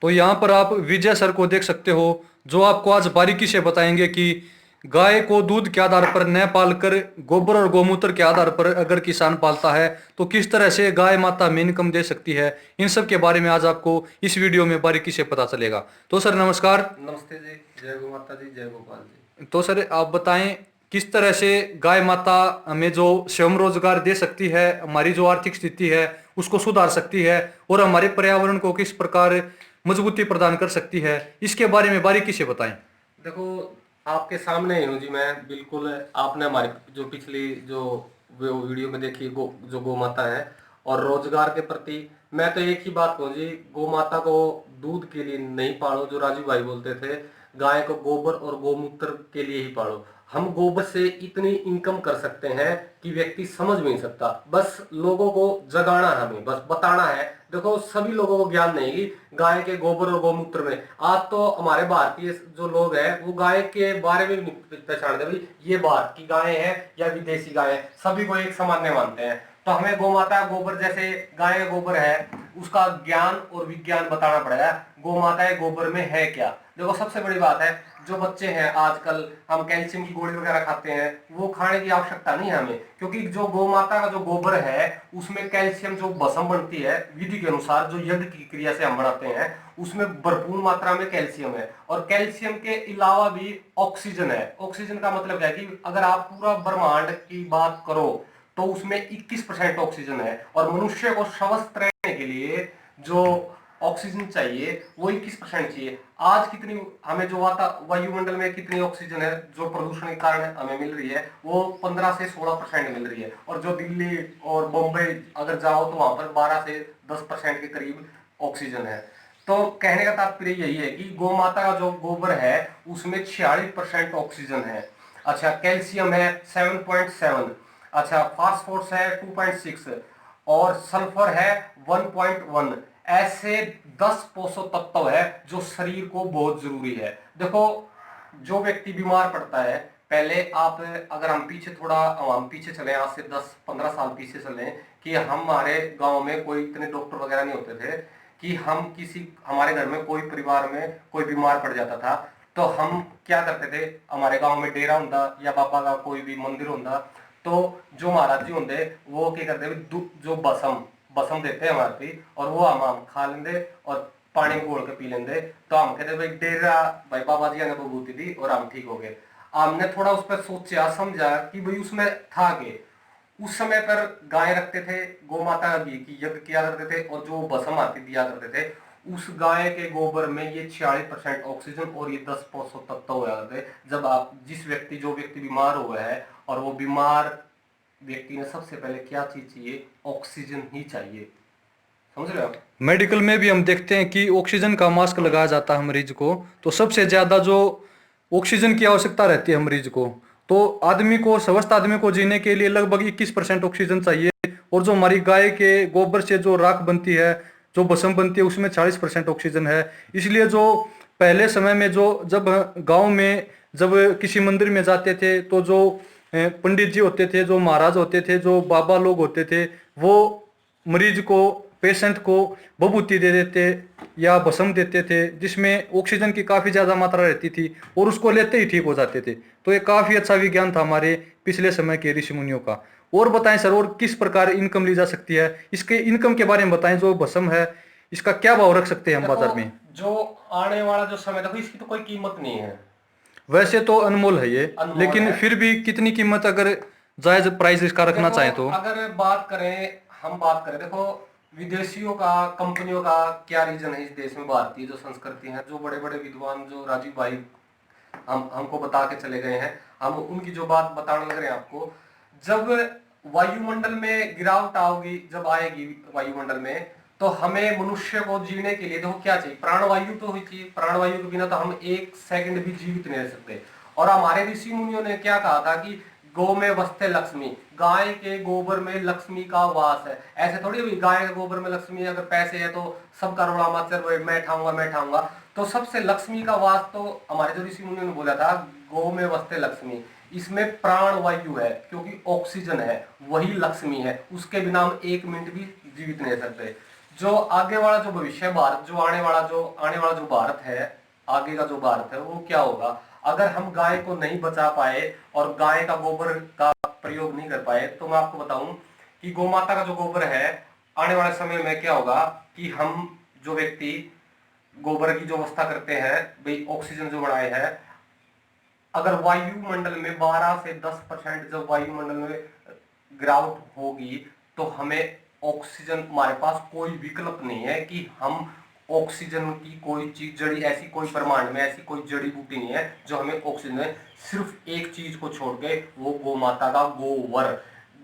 तो यहाँ पर आप विजय सर को देख सकते हो, जो आपको आज बारीकी से बताएंगे कि गाय को दूध के आधार पर न पालकर गोबर और गोमूत्र के आधार पर अगर किसान पालता है तो किस तरह से गाय माता में इनकम दे सकती है। इन सब के बारे में आज आपको इस वीडियो में बारीकी से पता चलेगा। तो सर नमस्कार। नमस्ते जी। जय गो माता जी, जय गोपाल जी। तो सर आप बताएं किस तरह से गाय माता हमें जो स्वयं रोजगार दे सकती है, हमारी जो आर्थिक स्थिति है उसको सुधार सकती है और हमारे पर्यावरण को किस प्रकार मजबूती प्रदान कर सकती है, इसके बारे में बारीकी से बताएं। देखो, आपके सामने ही हूँ जी मैं, बिल्कुल। आपने हमारी जो पिछली जो वीडियो में देखी जो गौ माता है और रोजगार के प्रति, मैं तो एक ही बात कहूँ जी, गौ माता को दूध के लिए नहीं पालो, जो राजू भाई बोलते थे, गाय को गोबर और गोमूत्र के लिए ही पालो। हम गोबर से इतनी इनकम कर सकते हैं कि व्यक्ति समझ भी नहीं सकता। बस लोगों को जगाना है, हमें बस बताना है। देखो, सभी लोगों को ज्ञान नहीं कि गाय के गोबर और गोमूत्र में, आज तो हमारे भारतीय जो लोग हैं वो गाय के बारे में भी नहीं पहचानते भाई ये बात की गाय है या विदेशी गाय है, सभी को एक सामान्य मानते हैं। तो हमें गौ माता गोबर, जैसे गाय का गोबर है, उसका ज्ञान और विज्ञान बताना पड़ेगा। गौ माता के गोबर में है क्या? देखो, सबसे बड़ी बात है, जो बच्चे हैं आजकल, हम कैल्शियम की गोली वगैरह खाते हैं, वो खाने की आवश्यकता नहीं है हमें, क्योंकि जो गौ माता का जो गोबर है उसमें कैल्शियम, जो भस्म बनती है विधि के अनुसार, जो यज्ञ की क्रिया से हम बनाते हैं, उसमें भरपूर मात्रा में कैल्शियम है। और कैल्शियम के अलावा भी ऑक्सीजन है। ऑक्सीजन का मतलब क्या है कि अगर आप पूरा ब्रह्मांड की बात करो तो उसमें 21% ऑक्सीजन है, और मनुष्य को स्वस्थ रहने के लिए जो ऑक्सीजन चाहिए वो 21% चाहिए। आज कितनी हमें जो वायुमंडल में कितनी ऑक्सीजन है जो प्रदूषण के कारण हमें मिल रही है, वो 15 से 16% मिल रही है। और जो दिल्ली और मुंबई अगर जाओ तो वहां पर 12 से 10% के करीब ऑक्सीजन है। तो कहने का तात्पर्य यही है कि गौ माता का जो गोबर है उसमें 46% ऑक्सीजन है। अच्छा, कैल्शियम है 7.7, अच्छा फास्फोरस है 2.6, और सल्फर है 1.1। ऐसे 10 पोषक तत्व है जो शरीर को बहुत जरूरी है। देखो, जो व्यक्ति बीमार पड़ता है, पहले आप, अगर हम पीछे थोड़ा, हम पीछे चले, आज से 10-15 साल पीछे चले, कि हमारे गांव में कोई इतने डॉक्टर वगैरह नहीं होते थे, कि हम किसी, हमारे घर में कोई, परिवार में कोई बीमार पड़ जाता था तो हम क्या करते थे, हमारे गांव में डेरा होता या बाबा का कोई भी मंदिर होता, तो जो महाराज जी होंगे वो क्या करते, जो बसम बसम देते हैं हमारे, और वो हम खा लेंगे और पानी में घोल के पी लेंगे। तो हम कहते भाई डेरा, भाई बाबा जी ने बबूती दी और हम ठीक हो गए। हमने थोड़ा उस पर सोचा, समझा कि भाई उसमें था के, उस समय पर गाय रखते थे, गौ माता घी की यज्ञ किया करते थे, और जो भस्म आती दिया करते थे, उस गाय के गोबर में ये 46% ऑक्सीजन और ये 10 पोषक तत्व हो जाते थे। जब आप, जो व्यक्ति बीमार हुआ है, और वो बीमार व्यक्ति ने सबसे पहले क्या चीज चाहिए, ऑक्सीजन ही चाहिए। समझ रहे हो आप? मेडिकल में भी हम देखते हैं कि ऑक्सीजन का मास्क लगाया जाता है मरीज को, तो सबसे ज्यादा जो ऑक्सीजन की आवश्यकता रहती है मरीज को, तो आदमी को, स्वस्थ आदमी को जीने के लिए लगभग 21% ऑक्सीजन चाहिए। और जो हमारी गाय के गोबर से जो राख बनती है, जो भस्म बनती है, उसमें 40% ऑक्सीजन है। इसलिए जो पहले समय में, जो जब गांव में जब किसी मंदिर में जाते थे तो जो पंडित जी होते थे, जो महाराज होते थे, जो बाबा लोग होते थे, वो मरीज को, पेशेंट को बबूती दे देते या भस्म देते थे जिसमें ऑक्सीजन की काफ़ी ज़्यादा मात्रा रहती थी, और उसको लेते ही ठीक हो जाते थे। तो ये काफ़ी अच्छा विज्ञान था हमारे पिछले समय के ऋषि मुनियों का। और बताएं सर, और किस प्रकार इनकम ली जा सकती है, इसके इनकम के बारे में बताएं। जो भस्म है इसका क्या भाव रख सकते हैं हम देखो, बाजार में? जो आने वाला जो समय, देखो इसकी तो कोई कीमत नहीं है, वैसे तो अनमोल है ये, अनमोल लेकिन है। फिर भी कितनी कीमत, अगर जायज प्राइस इसका रखना देखो, चाहें तो? अगर बात करें, हम बात करें, देखो विदेशियों का, कंपनियों का क्या रीजन है इस देश में, भारतीय जो संस्कृति है, जो बड़े बड़े विद्वान जो राजीव भाई हमको बता के चले गए हैं, हम उनकी जो बात बताने लग रहे हैं आपको। जब वायुमंडल में गिरावट आओगी, जब आएगी वायुमंडल में, तो हमें मनुष्य को जीने के लिए देखो क्या चाहिए, प्राणवायु तो हुई चाहिए। प्राणवायु के बिना तो हम एक सेकंड भी जीवित नहीं रह सकते। और हमारे ऋषि मुनियों ने क्या कहा था कि गौ में वसते लक्ष्मी, गाय के गोबर में लक्ष्मी का वास है। ऐसे थोड़ी भी गाय के गोबर में लक्ष्मी, अगर पैसे है तो सबका रोड़ा मत चल, मैं ठाऊंगा मैं ठाऊंगा। तो सबसे लक्ष्मी का वास तो हमारे जो ऋषि मुनियों ने बोला था, गौ में वसते लक्ष्मी। इसमें प्राण वायु है, क्योंकि ऑक्सीजन है, वही लक्ष्मी है, उसके बिना हम एक मिनट भी जीवित नहीं रह सकते। जो आगे वाला जो भविष्य भारत, जो आने वाला जो भारत है, आगे का जो भारत है वो क्या होगा, अगर हम गाय को नहीं बचा पाए और गाय का गोबर का प्रयोग नहीं कर पाए, तो मैं आपको बताऊं कि गौ माता का जो गोबर है, आने वाले समय में क्या होगा कि हम जो व्यक्ति गोबर की जो व्यवस्था करते हैं, भाई ऑक्सीजन जो बनाए हैं, अगर वायुमंडल में 12 से 10% जब वायुमंडल में गिरावट होगी, तो हमें ऑक्सीजन, हमारे पास कोई विकल्प नहीं है कि हम ऑक्सीजन की कोई चीज जड़ी, ऐसी कोई ब्रह्मांड में ऐसी कोई जड़ी बूटी नहीं है जो हमें ऑक्सीजन है। सिर्फ एक चीज को छोड़ के, वो गौ माता का गोबर,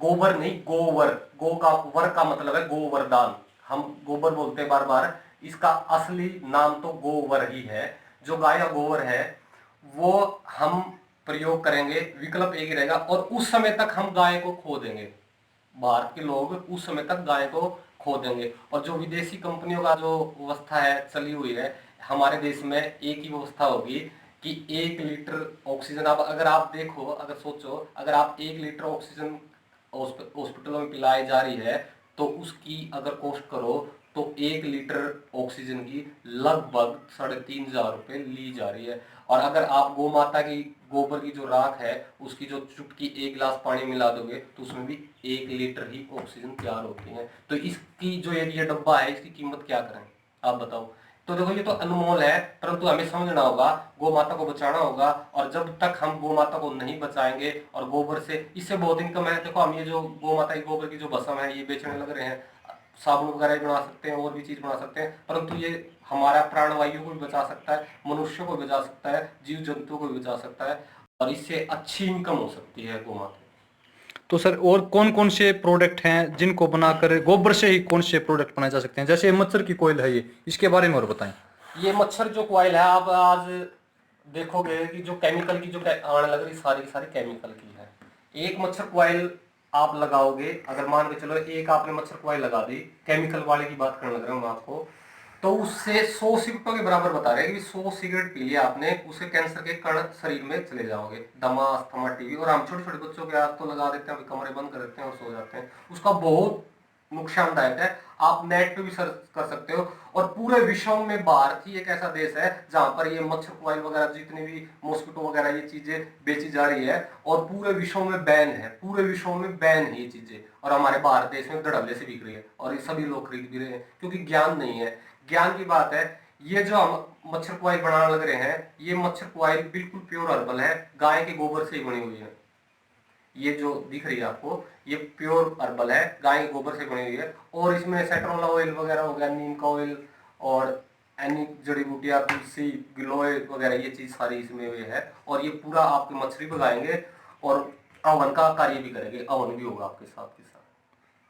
गोबर नहीं गोवर, गो का वर का मतलब है गोवरदान, हम गोबर बोलते हैं बार बार, इसका असली नाम तो गोवर ही है। जो गाय का गोबर है वो हम प्रयोग करेंगे, विकल्प एक ही रहेगा, और उस समय तक हम गाय को खो देंगे, भारत के लोग उस समय तक गाय को खो देंगे। और जो विदेशी कंपनियों का जो व्यवस्था है चली हुई है, हमारे देश में एक ही व्यवस्था होगी कि 1 लीटर ऑक्सीजन, आप अगर आप देखो, अगर सोचो, अगर आप 1 लीटर ऑक्सीजन हॉस्पिटलों में पिलाई जा रही है, तो उसकी अगर कॉस्ट करो तो 1 लीटर ऑक्सीजन की लगभग 3,500 रुपये ली जा रही है। और अगर आप गौ माता की गोबर की जो राख है, उसकी जो चुटकी 1 गिलास पानी मिला दोगे, तो उसमें भी 1 लीटर ही ऑक्सीजन तैयार होती है। तो इसकी जो ये डब्बा है, इसकी कीमत क्या करें आप बताओ। तो देखो ये तो अनमोल है, परंतु हमें समझना होगा, गौ माता को बचाना होगा। और जब तक हम गौ माता को नहीं बचाएंगे, और गोबर से, इससे बहुत इनकम है। देखो हम ये जो गौ माता की गोबर की जो भस्म है, ये बेचने लग रहे हैं, साबुन वगैरह भी बना सकते हैं, और भी चीज बना सकते हैं, परंतु ये हमारा प्राणवायु को भी बचा सकता है, मनुष्य को भी बचा सकता है, जीव जंतु को भी बचा सकता है, और इससे अच्छी इनकम हो सकती है गौ माता। तो सर और कौन कौन से प्रोडक्ट हैं जिनको बनाकर गोबर से ही कौन से प्रोडक्ट बनाए जा सकते हैं, जैसे मच्छर की कोयल है, ये इसके बारे में और बताएं। ये मच्छर जो कॉइल है, आप आज देखोगे कि जो केमिकल की जो आने लग रही, सारी की सारी केमिकल की है। एक मच्छर कॉइल आप लगाओगे, अगर मान के चलो एक आपने मच्छर कॉइल लगा दी, केमिकल वाले की बात करने लग रहा हूँ मैं आपको, तो उससे 100 सिगरेटों के बराबर बता रहे हैं कि 100 सिगरेट पी लिया आपने, उससे कैंसर के कण शरीर में चले जाओगे, दमा, अस्थमा, टीबी। और हम छोटे छोटे बच्चों के हाथ तो लगा देते हैं, कमरे बंद कर देते हैं और सो जाते हैं, उसका बहुत नुकसानदायक है। आप नेट पे भी सर्च कर सकते हो। और पूरे विश्व में भारत ही एक ऐसा देश है जहां पर ये मच्छर कॉइल वगैरह, जितनी भी मॉस्किटो वगैरह ये चीजें बेची जा रही है, और पूरे विश्व में बैन है, पूरे विश्व में बैन है ये चीजें, और हमारे भारत देश में धड़ल्ले से बिक रही है, और ये सभी लोग खरीद भी रहे हैं, क्योंकि ज्ञान नहीं है। ज्ञान की बात है, ये जो हम मच्छर कॉइल बनाने लग रहे हैं, ये मच्छर कॉइल बिल्कुल प्योर हर्बल है, गाय के गोबर से ही बनी हुई है। ये जो दिख रही है आपको, ये प्योर हर्बल है, गाय के गोबर से बनी हुई है। और इसमें सेट्रोला ऑयल वगैरह हो गया, नीम का ऑयल, और एनी जड़ी बूटियां, तुलसी, गिलोय वगैरह, ये चीज सारी इसमें हुई है। और ये पूरा आपकी मछली भगाएंगे, और हवन का कार्य भी करेंगे, हवन भी होगा आपके साथ के साथ।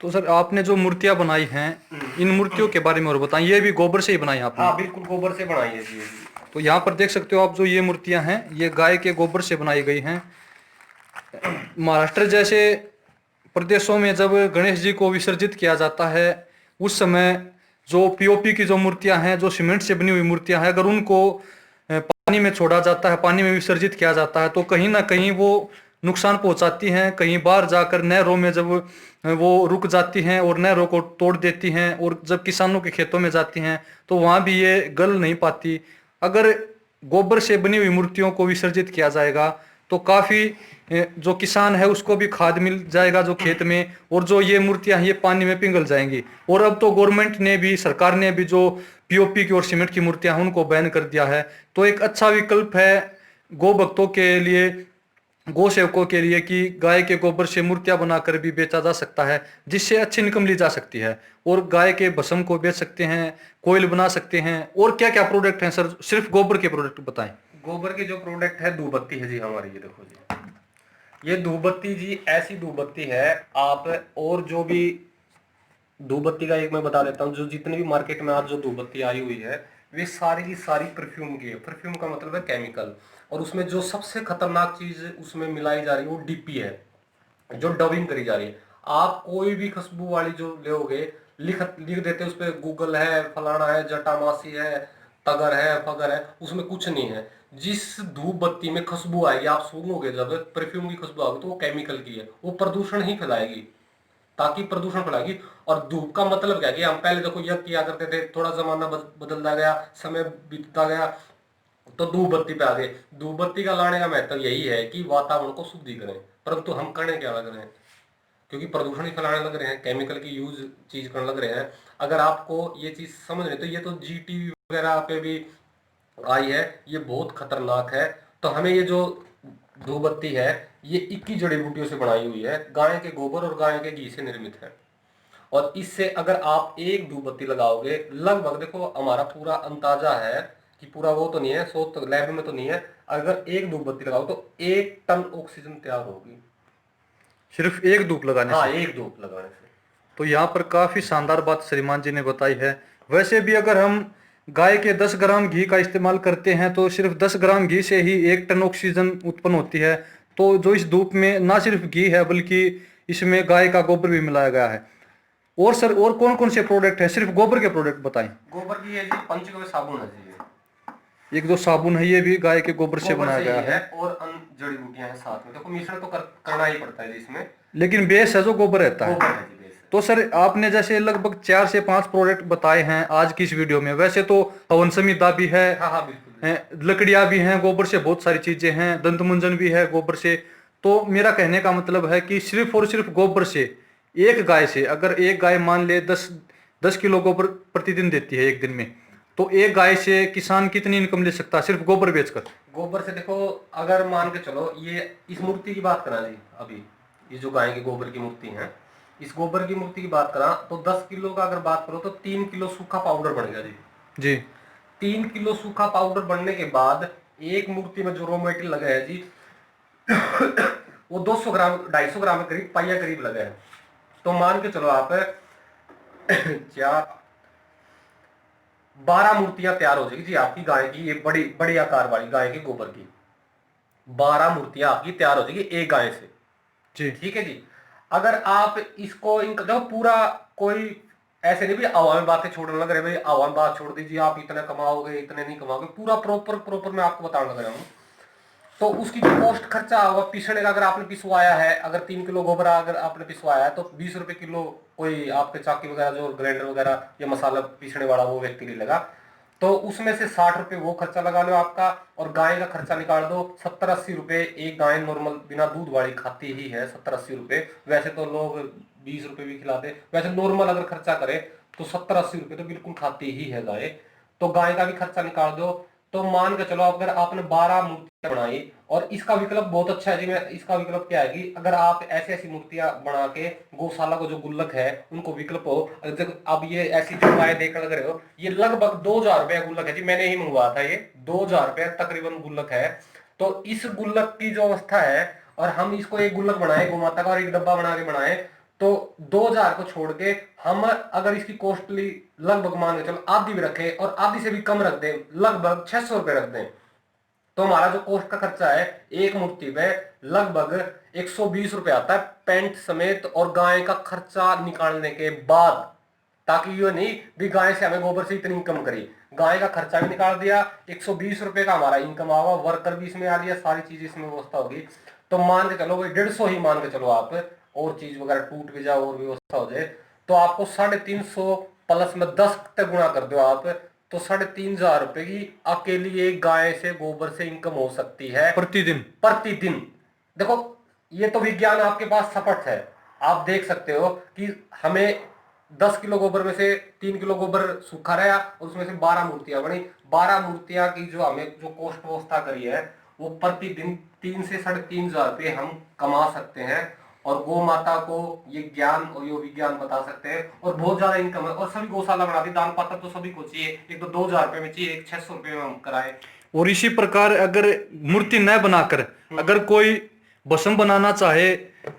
तो सर आपने जो मूर्तियां बनाई हैं, इन मूर्तियों के बारे में और बताएं। ये भी गोबर से ही बनाई आपने? हाँ बिल्कुल, गोबर से बनाई है जी। तो यहाँ पर देख सकते हो आप, जो ये मूर्तियां हैं, ये गाय के गोबर से बनाई गई हैं। महाराष्ट्र जैसे प्रदेशों में जब गणेश जी को विसर्जित किया जाता है, उस समय जो पीओपी की जो मूर्तियां हैं, जो सीमेंट से बनी हुई मूर्तियां हैं, अगर उनको पानी में छोड़ा जाता है, पानी में विसर्जित किया जाता है, तो कहीं ना कहीं वो नुकसान पहुंचाती हैं। कहीं बाहर जाकर नहरों में जब वो रुक जाती हैं और नहरों को तोड़ देती हैं, और जब किसानों के खेतों में जाती हैं तो वहाँ भी ये गल नहीं पाती। अगर गोबर से बनी हुई मूर्तियों को विसर्जित किया जाएगा तो काफ़ी जो किसान है उसको भी खाद मिल जाएगा जो खेत में, और जो ये मूर्तियां हैं ये पानी में पिघल जाएंगी। और अब तो गवर्नमेंट ने भी, सरकार ने भी जो पीओपी की और सीमेंट की मूर्तियां हैं उनको बैन कर दिया है। तो एक अच्छा विकल्प है गौ भक्तों के लिए, गौ सेवकों के लिए, कि गाय के गोबर से मूर्तियां बनाकर भी बेचा जा सकता है, जिससे अच्छी इनकम ली जा सकती है। और गाय के भस्म को बेच सकते हैं, कोयल बना सकते हैं। और क्या क्या प्रोडक्ट हैं सर, सिर्फ गोबर के प्रोडक्ट बताएं। गोबर के जो प्रोडक्ट है, धूप बत्ती है जी हमारी, ये देखो जी, ये धूप बत्ती जी ऐसी धूप बत्ती है आप, और जो भी धूप बत्ती का एक मैं बता देता हूँ, जो जितनी भी मार्केट में आज जो धूप बत्ती आई हुई है, वे सारी की सारी परफ्यूम की है। परफ्यूम का मतलब है केमिकल, और उसमें जो सबसे खतरनाक चीज उसमें मिलाई जा रही है वो डीपी है, जो डबिंग करी जा रही है। आप कोई भी खुशबू वाली जो लोगे, लिख लिख देते उस पर, गूगल है, फलाना है, जटामासी है, तगर है, फगर है, उसमें कुछ नहीं है। जिस धूप बत्ती में खुशबू आएगी, आप सूंघोगे जब परफ्यूम की खुशबू आएगी, तो वो केमिकल की है, वो प्रदूषण ही फैलाएगी। ताकि प्रदूषण फैलाएगी। और धूप का मतलब क्या है कि हम पहले देखो यज्ञ किया करते थे, थोड़ा जमाना बदलता गया, समय बीतता गया, तो धूप बत्ती पे आ गए। धूप बत्ती का लाने का महत्व यही है कि वातावरण को शुद्धि करें, परंतु हम करने क्या लग रहे हैं, क्योंकि प्रदूषण ही फैलाने लग रहे हैं, केमिकल की यूज चीज करने लग रहे हैं। अगर आपको ये चीज समझ रहे तो ये तो जी टीवी वगैरह पे भी आई है, ये बहुत खतरनाक है। तो हमें ये जो धूप बत्ती है ये 21 जड़ी बूटियों से बनाई हुई है, गाय के गोबर और गाय के घी से निर्मित है। और इससे अगर आप एक धूप बत्ती लगाओगे, लगभग देखो हमारा पूरा अंदाजा है कि पूरा वो तो नहीं है, शोध तो लैब में तो नहीं है, अगर एक धूप बत्ती लगाओ तो 1 टन ऑक्सीजन तैयार होगी, सिर्फ एक धूप लगाने हाँ से। एक धूप लगाने से। तो यहाँ पर काफी शानदार बात श्रीमान जी ने बताई है। वैसे भी अगर हम गाय के 10 ग्राम घी का इस्तेमाल करते हैं तो सिर्फ 10 ग्राम घी से ही 1 टन ऑक्सीजन उत्पन्न होती है। तो जो इस धूप में ना सिर्फ घी है बल्कि इसमें गाय का गोबर भी मिलाया गया है। और सर और कौन कौन से प्रोडक्ट है, सिर्फ गोबर के प्रोडक्ट बताएं। गोबर की है जी, पंचगव्य साबुन है जी, एक दो साबुन है, ये भी गाय के गोबर से बनाया ही गया है। और अन्य जड़ी बूटियां हैं साथ में। देखो मिश्रण तो करना ही पड़ता है जी इसमें, लेकिन बेस है जो गोबर रहता है। गोबर है जी बेस। तो सर आपने जैसे लगभग 4 से 5 प्रोडक्ट बताए हैं आज की इस वीडियो में। वैसे तो हवन समिता भी है, हाँ हाँ बिल्कुल, लकड़ियां भी हैं गोबर से, बहुत सारी चीजें हैं, दंत मंजन भी है गोबर से। तो मेरा कहने का मतलब है कि सिर्फ और सिर्फ गोबर से, एक गाय से, अगर एक गाय मान ले 10 किलो गोबर प्रतिदिन देती है एक दिन में, तो एक गाय से किसान कितनी इनकम ले सकता है सिर्फ गोबर बेचकर। गोबर से देखो अगर मान के चलो, ये इस मूर्ति की बात करा जी, अभी ये जो गाय के गोबर की मूर्ति है, इस गोबर की मूर्ति की बात करा तो 10 किलो का अगर बात करो तो 3 किलो सूखा पाउडर बनेगा जी। जी 3 किलो सूखा पाउडर बनने के बाद एक मूर्ति में जो रॉ मेटेरियल लगा है जी वो 200 ग्राम 250 ग्राम के करीब पाइया करीब लगा है। तो मान के चलो आप 12 मूर्तियां तैयार हो जाएगी जी आपकी गाय की, ये बड़ी बड़ी आकार वाली गाय के गोबर की 12 मूर्तियां आपकी तैयार हो जाएगी एक गाय से जी ठीक है जी। अगर आप इसको देखो पूरा कोई ऐसे नहीं भी हवा में बातें छोड़ने लग रहे, भाई हवा में बात छोड़ दीजिए आप इतने कमाओगे इतने नहीं कमाओगे, पूरा प्रॉपर मैं आपको बताने लग रहा हूँ। तो उसकी जो कॉस्ट खर्चा होगा पिसने का, अगर आपने पिसवाया है, अगर 3 किलो गोबर अगर आपने पिसवाया है तो 20 रुपए किलो कोई आपके चाकी वगैरह जो ग्राइंडर वगैरह या मसाला पीसने वाला वो व्यक्ति ले लेगा, तो उसमें से 60 रुपए वो खर्चा लगा लो आपका, और गाय का खर्चा निकाल दो 70-80 रुपए। एक गाय नॉर्मल बिना दूध वाली खाती ही है 70-80 रुपए, वैसे तो लोग 20 रुपए भी खिलाते, वैसे नॉर्मल अगर खर्चा करे तो 70-80 रुपए तो बिल्कुल खाती ही है गाय। तो गाय का भी खर्चा निकाल दो, तो मान के चलो अगर आपने 12 मूर्तियां बनाई, और इसका विकल्प बहुत अच्छा है जी, मैं इसका विकल्प क्या है कि अगर आप ऐसी ऐसी मूर्तियां बना के गौशाला को जो गुल्लक है उनको विकल्प हो, अब ये ऐसी जो गाय देख लग रहे हो ये लगभग 2000 रुपए गुल्लक है जी, मैंने ही मंगवाया था, ये 2000 रुपए तकरीबन गुल्लक है। तो इस गुल्लक की जो अवस्था है, और हम इसको एक गुल्लक बनाए गौ माता का और एक डब्बा बना के बनाए, तो 2000 को छोड़ के हम अगर इसकी कॉस्टली लगभग मान के चलो आधी भी रखें और आधी से भी कम रख दें, लगभग 600 रुपए रख दें, तो हमारा जो कॉस्ट का खर्चा है एक मूर्ति पे लगभग 120 रुपए आता है पेंट समेत और गाय का खर्चा निकालने के बाद। ताकि ये नहीं भी गाय से हमें गोबर से इतनी इनकम करी, गाय का खर्चा भी निकाल दिया, 120 रुपए का हमारा इनकम आवा, वर्कर भी इसमें आ लिया, सारी चीज इसमें व्यवस्था होगी। तो मान के चलो 150 ही मान के चलो आप, और चीज वगैरह टूट भी जाओ और व्यवस्था हो जाए, तो आपको 350 प्लस में 10 तक गुणा कर दो आप, तो 3500 रुपए की अकेली एक गाय से गोबर से इनकम हो सकती है प्रतिदिन। देखो ये तो विज्ञान आपके पास सपट है, आप देख सकते हो कि हमें 10 किलो गोबर में से 3 किलो गोबर सूखा रहा और उसमें से 12 मूर्तियां बनी, 12 मूर्तियां की जो हमें जो कॉस्ट व्यवस्था करी है वो प्रतिदिन 3 से 3500 रुपये हम कमा सकते हैं, और गौ माता को ये ज्ञान और ये विज्ञान बता सकते हैं, और बहुत ज्यादा इनकम है। और सभी गौशाला बना दी, दान पात्र तो सभी को चाहिए, एक तो 2000 रुपए में चाहिए, एक 600 रुपए में हम कराए। और इसी प्रकार अगर मूर्ति न बनाकर अगर कोई भस्म बनाना चाहे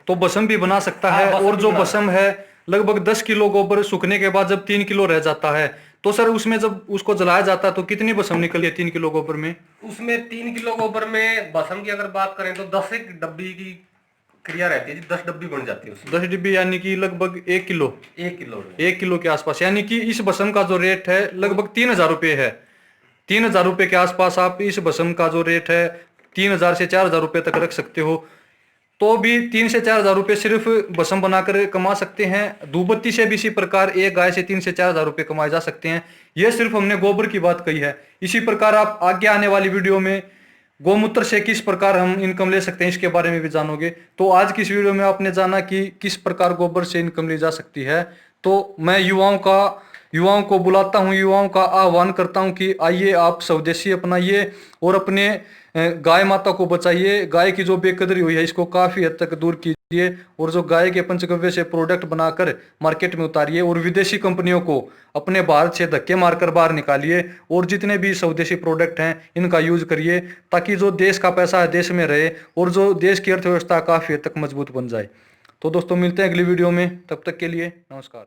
तो भस्म भी बना सकता है। और जो भस्म है लगभग 10 किलो गोबर सूखने के बाद जब 3 किलो रह जाता है, तो सर उसमें जब उसको जलाया जाता है तो कितनी भस्म निकली है 3 किलो गोबर में? उसमें 3 किलो गोबर में भस्म की अगर बात करें तो 10 एक डब्बी की क्रिया रहती है जी, 10 डब्बी बन जाती है उसमें। 10 डिब्बी यानी कि लगभग 1 किलो के आसपास, यानी कि इस भस्म का जो रेट है लगभग 3000 रुपये है। 3000 रुपये के आसपास आप इस भस्म का जो रेट है 3000 से 4000 रुपये तक रख सकते हो। तो भी 3 से 4 हज़ार रुपये सिर्फ भस्म बनाकर कमा सकते हैं। धूपबत्ती से भी इसी प्रकार एक गाय से 3 से 4 हज़ार रुपये कमाए जा सकते हैं। यह सिर्फ हमने गोबर की बात कही है। इसी प्रकार आप आगे आने वाली वीडियो में गोमूत्र से किस प्रकार हम इनकम ले सकते हैं इसके बारे में भी जानोगे। तो आज की इस वीडियो में आपने जाना कि किस प्रकार गोबर से इनकम ली जा सकती है। तो मैं युवाओं को बुलाता हूं, युवाओं का आह्वान करता हूं कि आइए आप स्वदेशी अपनाइए और अपने गाय माता को बचाइए। गाय की जो बेकदरी हुई है इसको काफी हद तक दूर कीजिए और जो गाय के पंचगव्य से प्रोडक्ट बनाकर मार्केट में उतारिए और विदेशी कंपनियों को अपने भारत से धक्के मारकर बाहर निकालिए और जितने भी स्वदेशी प्रोडक्ट हैं इनका यूज करिए, ताकि जो देश का पैसा है देश में रहे और जो देश की अर्थव्यवस्था काफी हद तक मजबूत बन जाए। तो दोस्तों मिलते हैं अगली वीडियो में, तब तक के लिए नमस्कार।